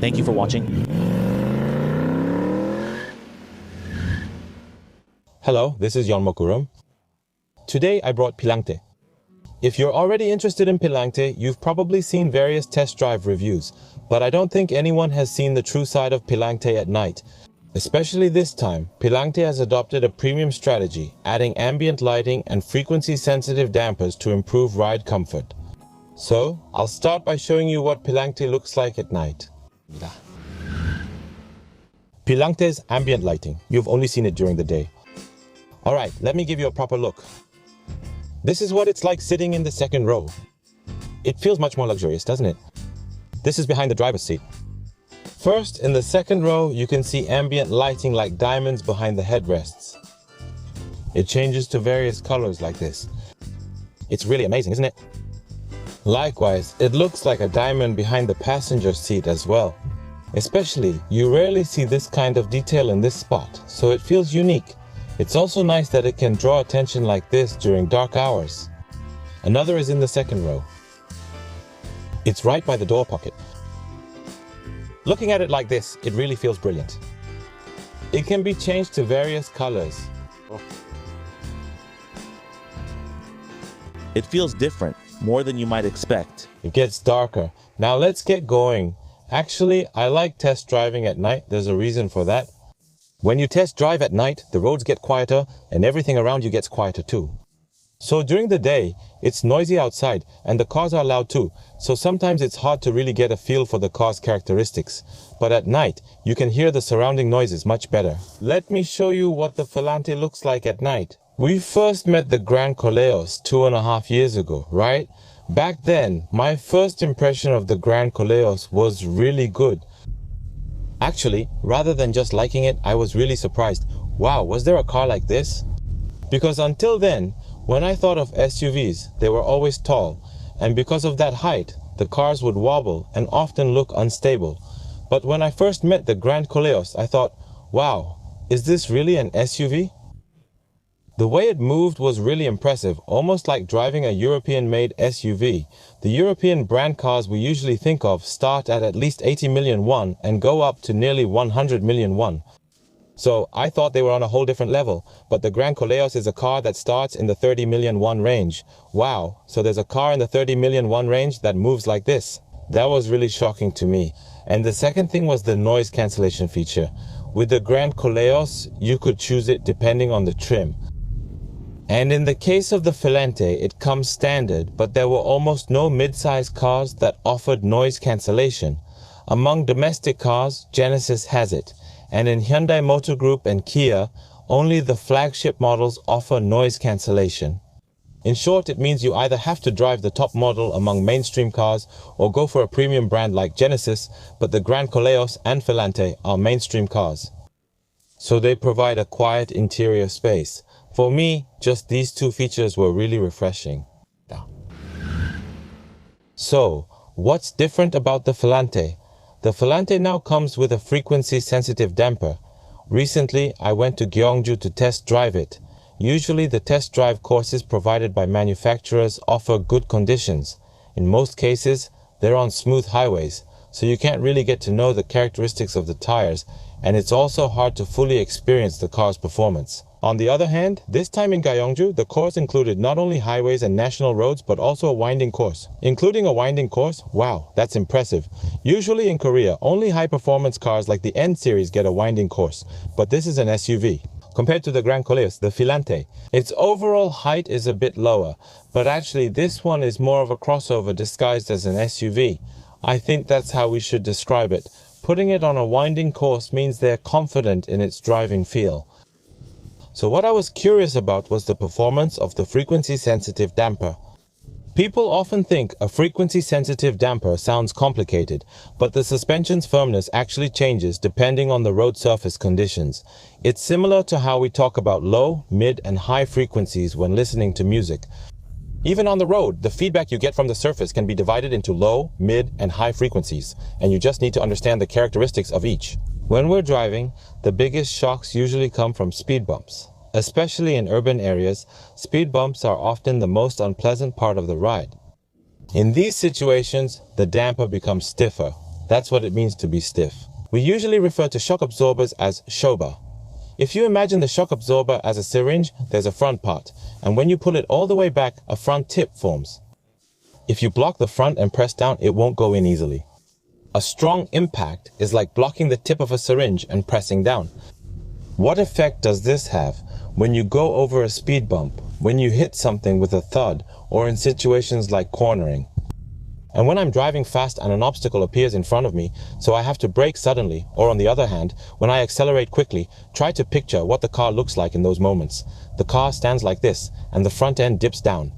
Thank you for watching. Hello, this is Yon Mokurum. Today I brought Pillant. If you're already interested in Pillant, you've probably seen various test drive reviews, but I don't think anyone has seen the true side of Pillant at night. Especially this time, Pillant has adopted a premium strategy, adding ambient lighting and frequency-sensitive dampers to improve ride comfort. So, I'll start by showing you what Pillant looks like at night. Pillant's ambient lighting. You've only seen it during the day. Alright, let me give you a proper look. This is what it's like sitting in the second row. It feels much more luxurious, doesn't it? This is behind the driver's seat. First, in the second row, you can see ambient lighting like diamonds behind the headrests. It changes to various colors like this. It's really amazing, isn't it? Likewise, it looks like a diamond behind the passenger seat as well. Especially, you rarely see this kind of detail in this spot, so it feels unique. It's also nice that it can draw attention like this during dark hours. Another is in the second row. It's right by the door pocket. Looking at it like this, it really feels brilliant. It can be changed to various colors. It feels different, more than you might expect. It gets darker. Now let's get going. Actually, I like test driving at night. There's a reason for that. When you test drive at night, the roads get quieter and everything around you gets quieter too. So during the day, it's noisy outside and the cars are loud too, so sometimes it's hard to really get a feel for the car's characteristics. But at night, you can hear the surrounding noises much better. Let me show you what the Pillant looks like at night. We first met the Gran Koleos 2.5 years ago, right? Back then, my first impression of the Gran Koleos was really good. Actually, rather than just liking it, I was really surprised. Wow, was there a car like this? Because until then, when I thought of SUVs, they were always tall, and because of that height, the cars would wobble and often look unstable. But when I first met the Gran Koleos, I thought, wow, is this really an SUV? The way it moved was really impressive, almost like driving a European-made SUV. The European brand cars we usually think of start at least 80 million won and go up to nearly 100 million won. So I thought they were on a whole different level, but the Gran Koleos is a car that starts in the 30 million won range. Wow, so there's a car in the 30 million won range that moves like this. That was really shocking to me. And the second thing was the noise cancellation feature. With the Gran Koleos, you could choose it depending on the trim. And in the case of the Pillant, it comes standard, but there were almost no mid-size cars that offered noise cancellation. Among domestic cars, Genesis has it. And in Hyundai Motor Group and Kia, only the flagship models offer noise cancellation. In short, it means you either have to drive the top model among mainstream cars or go for a premium brand like Genesis, but the Gran Koleos and Pillant are mainstream cars. So they provide a quiet interior space. For me, just these two features were really refreshing. So, what's different about the Pillant? The Pillant now comes with a frequency-sensitive damper. Recently, I went to Gyeongju to test drive it. Usually, the test drive courses provided by manufacturers offer good conditions. In most cases, they're on smooth highways, so you can't really get to know the characteristics of the tires, and it's also hard to fully experience the car's performance. On the other hand, this time in Gyeongju, the course included not only highways and national roads, but also a winding course. Including a winding course? Wow, that's impressive. Usually in Korea, only high-performance cars like the N series get a winding course, but this is an SUV. Compared to the Gran Koleos, the Pillant, its overall height is a bit lower, but actually this one is more of a crossover disguised as an SUV. I think that's how we should describe it. Putting it on a winding course means they're confident in its driving feel. So what I was curious about was the performance of the frequency-sensitive damper. People often think a frequency-sensitive damper sounds complicated, but the suspension's firmness actually changes depending on the road surface conditions. It's similar to how we talk about low, mid, and high frequencies when listening to music. Even on the road, the feedback you get from the surface can be divided into low, mid, and high frequencies, and you just need to understand the characteristics of each. When we're driving, the biggest shocks usually come from speed bumps. Especially in urban areas, speed bumps are often the most unpleasant part of the ride. In these situations, the damper becomes stiffer. That's what it means to be stiff. We usually refer to shock absorbers as shoba. If you imagine the shock absorber as a syringe, there's a front part, and when you pull it all the way back, a front tip forms. If you block the front and press down, it won't go in easily. A strong impact is like blocking the tip of a syringe and pressing down. What effect does this have when you go over a speed bump, when you hit something with a thud, or in situations like cornering? And when I'm driving fast and an obstacle appears in front of me, so I have to brake suddenly, or on the other hand, when I accelerate quickly, try to picture what the car looks like in those moments. The car stands like this, and the front end dips down.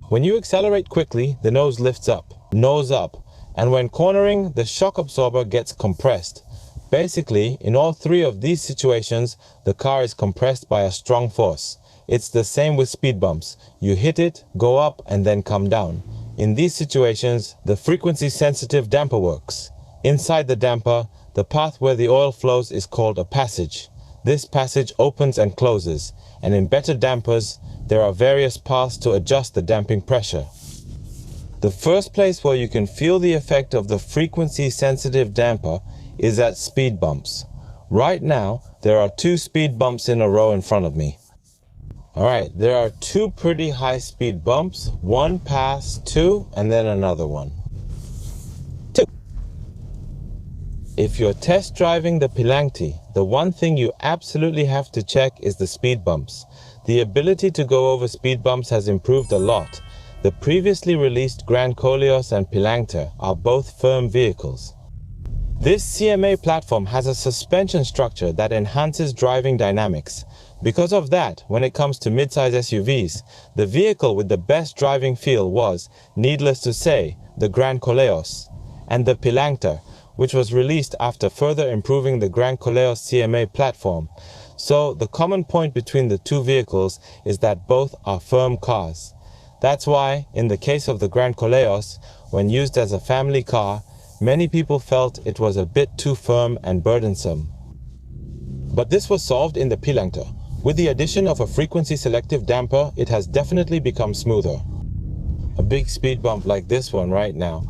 When you accelerate quickly, the nose lifts up, nose up, and when cornering, the shock absorber gets compressed. Basically, in all three of these situations, the car is compressed by a strong force. It's the same with speed bumps. You hit it, go up, and then come down. In these situations, the frequency-sensitive damper works. Inside the damper, the path where the oil flows is called a passage. This passage opens and closes, and in better dampers, there are various paths to adjust the damping pressure. The first place where you can feel the effect of the frequency-sensitive damper is at speed bumps. Right now, there are 2 speed bumps in a row in front of me. Alright, there are 2 pretty high speed bumps, one past 2 and then another one. 2. If you're test driving the Pillant, the one thing you absolutely have to check is the speed bumps. The ability to go over speed bumps has improved a lot. The previously released Gran Koleos and Pillant are both firm vehicles. This CMA platform has a suspension structure that enhances driving dynamics. Because of that, when it comes to midsize SUVs, the vehicle with the best driving feel was, needless to say, the Gran Koleos, and the Pillant, which was released after further improving the Gran Koleos CMA platform. So the common point between the 2 vehicles is that both are firm cars. That's why, in the case of the Gran Koleos, when used as a family car, many people felt it was a bit too firm and burdensome. But this was solved in the Pillant. With the addition of a frequency-selective damper, it has definitely become smoother. A big speed bump like this one right now.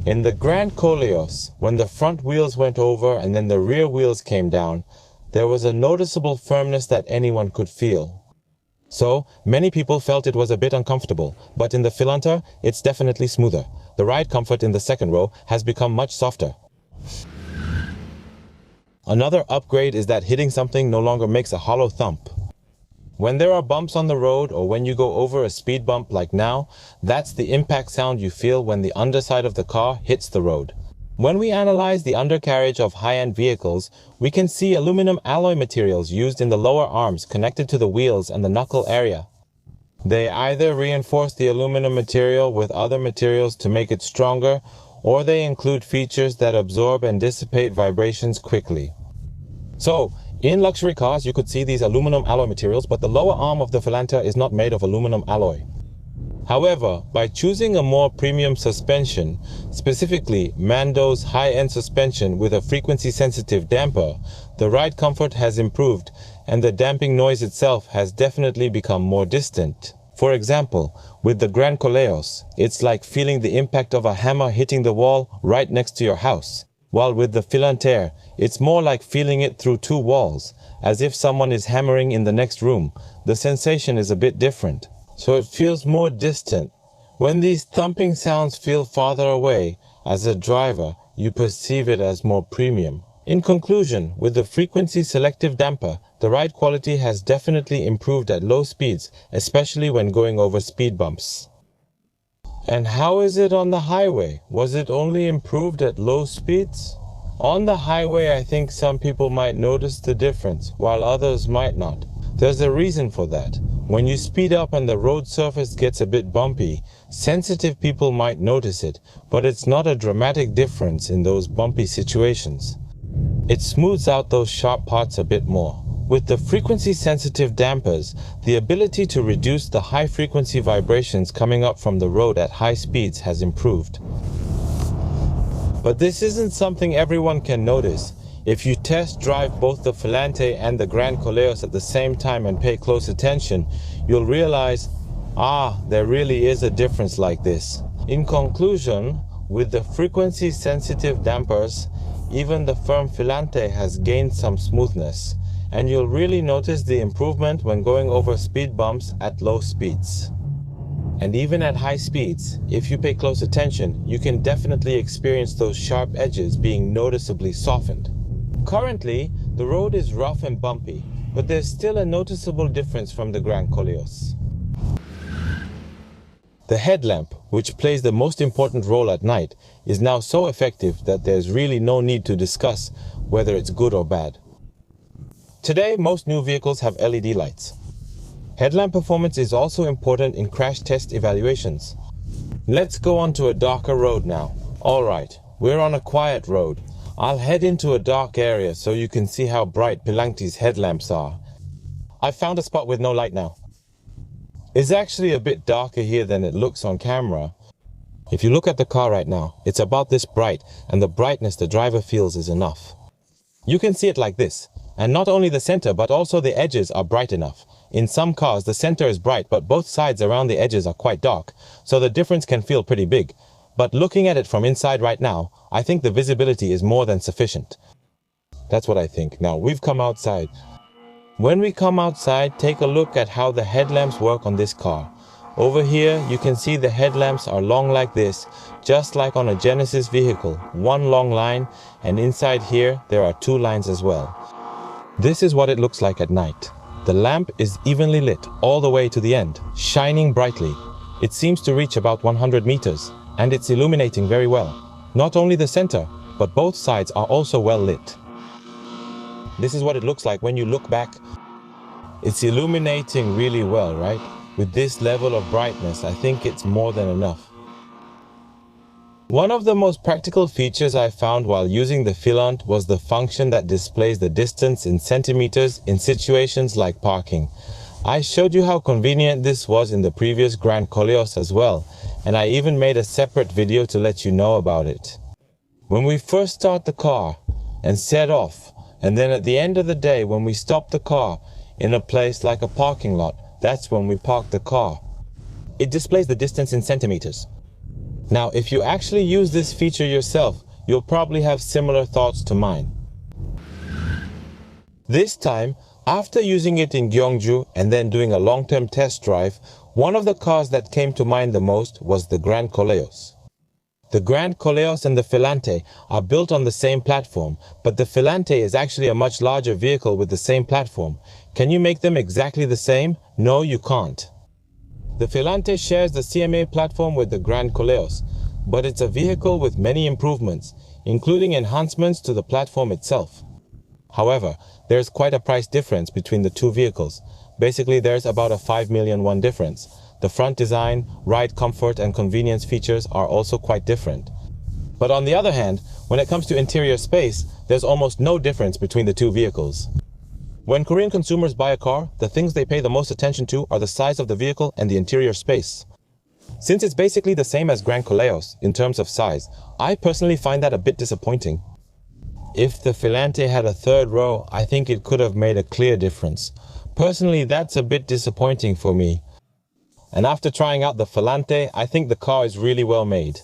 In the Gran Koleos, when the front wheels went over and then the rear wheels came down, there was a noticeable firmness that anyone could feel. So, many people felt it was a bit uncomfortable, but in the Pillant, it's definitely smoother. The ride comfort in the second row has become much softer. Another upgrade is that hitting something no longer makes a hollow thump. When there are bumps on the road or when you go over a speed bump like now, that's the impact sound you feel when the underside of the car hits the road. When we analyze the undercarriage of high-end vehicles, we can see aluminum alloy materials used in the lower arms connected to the wheels and the knuckle area. They either reinforce the aluminum material with other materials to make it stronger, or they include features that absorb and dissipate vibrations quickly. So, in luxury cars you could see these aluminum alloy materials, but the lower arm of the Pillant is not made of aluminum alloy. However, by choosing a more premium suspension, specifically Mando's high-end suspension with a frequency-sensitive damper, the ride comfort has improved and the damping noise itself has definitely become more distant. For example, with the Gran Koleos, it's like feeling the impact of a hammer hitting the wall right next to your house. While with the Pillant, it's more like feeling it through 2 walls, as if someone is hammering in the next room. The sensation is a bit different, so it feels more distant. When these thumping sounds feel farther away, as a driver, you perceive it as more premium. In conclusion, with the frequency-selective damper, the ride quality has definitely improved at low speeds, especially when going over speed bumps. And how is it on the highway? Was it only improved at low speeds? On the highway, I think some people might notice the difference, while others might not. There's a reason for that. When you speed up and the road surface gets a bit bumpy, sensitive people might notice it, but it's not a dramatic difference in those bumpy situations. It smooths out those sharp parts a bit more. With the frequency-sensitive dampers, the ability to reduce the high-frequency vibrations coming up from the road at high speeds has improved. But this isn't something everyone can notice. If you test drive both the Pillant and the Gran Koleos at the same time and pay close attention, you'll realize, there really is a difference like this. In conclusion, with the frequency-sensitive dampers, even the firm Pillant has gained some smoothness, and you'll really notice the improvement when going over speed bumps at low speeds. And even at high speeds, if you pay close attention, you can definitely experience those sharp edges being noticeably softened. Currently, the road is rough and bumpy, but there's still a noticeable difference from the Gran Koleos. The headlamp, which plays the most important role at night, is now so effective that there's really no need to discuss whether it's good or bad. Today, most new vehicles have LED lights. Headlamp performance is also important in crash test evaluations. Let's go on to a darker road now. Alright, we're on a quiet road. I'll head into a dark area so you can see how bright Pillant's headlamps are. I've found a spot with no light now. It's actually a bit darker here than it looks on camera. If you look at the car right now, it's about this bright, and the brightness the driver feels is enough. You can see it like this, and not only the center but also the edges are bright enough. In some cars, the center is bright, but both sides around the edges are quite dark, so the difference can feel pretty big. But looking at it from inside right now, I think the visibility is more than sufficient. That's what I think. Now, we've come outside. When we come outside, take a look at how the headlamps work on this car. Over here, you can see the headlamps are long like this, just like on a Genesis vehicle. One long line, and inside here, there are two lines as well. This is what it looks like at night. The lamp is evenly lit all the way to the end, shining brightly. It seems to reach about 100 meters, and it's illuminating very well. Not only the center, but both sides are also well lit. This is what it looks like when you look back. It's illuminating really well, right? With this level of brightness, I think it's more than enough. One of the most practical features I found while using the Pillant was the function that displays the distance in centimeters in situations like parking. I showed you how convenient this was in the previous Gran Koleos as well, and I even made a separate video to let you know about it. When we first start the car and set off, and then at the end of the day when we stop the car in a place like a parking lot, that's when we park the car. It displays the distance in centimeters. Now, if you actually use this feature yourself, you'll probably have similar thoughts to mine. This time, after using it in Gyeongju and then doing a long-term test drive, one of the cars that came to mind the most was the Gran Koleos. The Gran Koleos and the Pillant are built on the same platform, but the Pillant is actually a much larger vehicle with the same platform. Can you make them exactly the same? No, you can't. The Pillant shares the CMA platform with the Gran Koleos, but it's a vehicle with many improvements, including enhancements to the platform itself. However, there's quite a price difference between the two vehicles. Basically, there's about a 5 million won difference. The front design, ride comfort and convenience features are also quite different. But on the other hand, when it comes to interior space, there's almost no difference between the two vehicles. When Korean consumers buy a car, the things they pay the most attention to are the size of the vehicle and the interior space. Since it's basically the same as Gran Koleos in terms of size, I personally find that a bit disappointing. If the Pillant had a third row, I think it could have made a clear difference. Personally, that's a bit disappointing for me. And after trying out the Pillant, I think the car is really well made.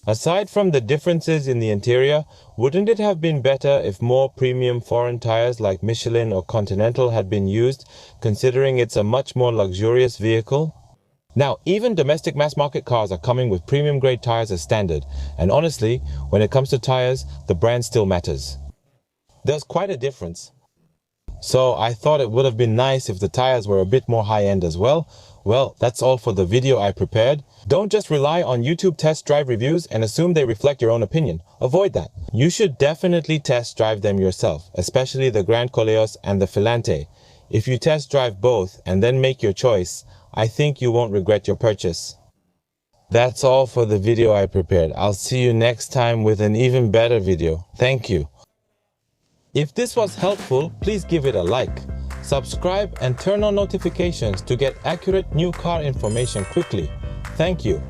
Aside from the differences in the interior, wouldn't it have been better if more premium foreign tires like Michelin or Continental had been used, considering it's a much more luxurious vehicle? Now, even domestic mass market cars are coming with premium grade tires as standard, and honestly, when it comes to tires, the brand still matters. There's quite a difference. So I thought it would have been nice if the tires were a bit more high-end as well. Well, that's all for the video I prepared. Don't just rely on YouTube test drive reviews and assume they reflect your own opinion. Avoid that. You should definitely test drive them yourself, especially the Gran Koleos and the Pillant. If you test drive both and then make your choice, I think you won't regret your purchase. That's all for the video I prepared. I'll see you next time with an even better video. Thank you. If this was helpful, please give it a like. Subscribe and turn on notifications to get accurate new car information quickly. Thank you.